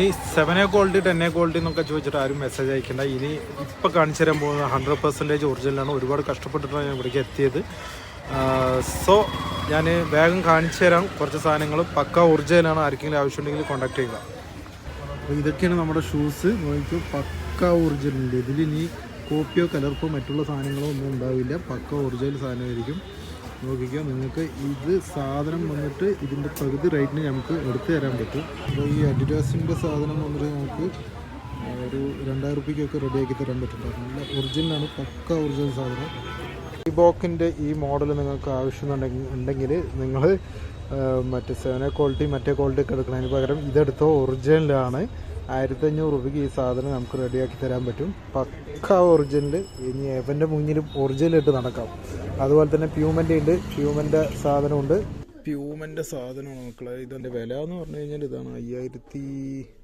ഈ 7A quality 10A quality എന്നൊക്കെ ചോദിച്ചിട്ട് ആരും മെസ്സേജ് അയക്കേണ്ട. ഇനി ഇപ്പോൾ കാണിച്ചു തരാൻ പോകുന്നത് 100% ഒറിജിനലാണ്. ഒരുപാട് കഷ്ടപ്പെട്ടിട്ടാണ് ഞാൻ ഇവിടേക്ക് എത്തിയത്. സോ ഞാൻ വേഗം കാണിച്ചു തരാം. കുറച്ച് സാധനങ്ങൾ പക്ക ഒറിജിനലാണ്. ആർക്കെങ്കിലും ആവശ്യമുണ്ടെങ്കിൽ കോൺടാക്ട് ചെയ്യുക. അപ്പോൾ ഇതൊക്കെയാണ് നമ്മുടെ ഷൂസ്. നോക്കിക്കോ, പക്ക ഒറിജിനൽ. ഇതിൽ ഇനി കോപ്പിയോ കലർപ്പോ മറ്റുള്ള സാധനങ്ങളോ ഒന്നും ഉണ്ടാവില്ല. പക്ക ഒറിജിനൽ സാധനമായിരിക്കും. നോക്കിക്കോ, നിങ്ങൾക്ക് ഇത് സാധനം വന്നിട്ട് ഇതിൻ്റെ പകുതി റേറ്റിന് നമുക്ക് എടുത്തു തരാൻ പറ്റും. അപ്പോൾ ഈ അഡിഡാസിൻ്റെ സാധനം വന്നിട്ട് നമുക്ക് ഒരു 2000 രൂപയ്ക്കൊക്കെ റെഡിയാക്കി തരാൻ പറ്റും. നല്ല ഒറിജിനലാണ്, പക്ക ഒറിജിനൽ സാധനം. ഈ ബോക്കിൻ്റെ ഈ മോഡൽ നിങ്ങൾക്ക് ആവശ്യമുണ്ടെങ്കിൽ നിങ്ങൾ മറ്റേ 7A ക്വാളിറ്റി മറ്റേ ക്വാളിറ്റി ഒക്കെ എടുക്കുന്നതിന് പകരം ഇതെടുത്തോ. ഒറിജിനലാണ്. 1500 രൂപയ്ക്ക് ഈ സാധനം നമുക്ക് റെഡിയാക്കി തരാൻ പറ്റും. പക്ക ഒറിജിനൽ. ഇനി എവൻ്റെ മുന്നിലും ഒറിജിനലിട്ട് നടക്കാം. അതുപോലെ തന്നെ പ്യൂമൻ്റെ ഉണ്ട്. പ്യൂമൻ്റെ സാധനമുണ്ട്. പ്യൂമൻ്റെ സാധനമാണ് മക്കളെ. ഇതിൻ്റെ വില എന്ന് പറഞ്ഞു കഴിഞ്ഞാൽ ഇതാണ് 5000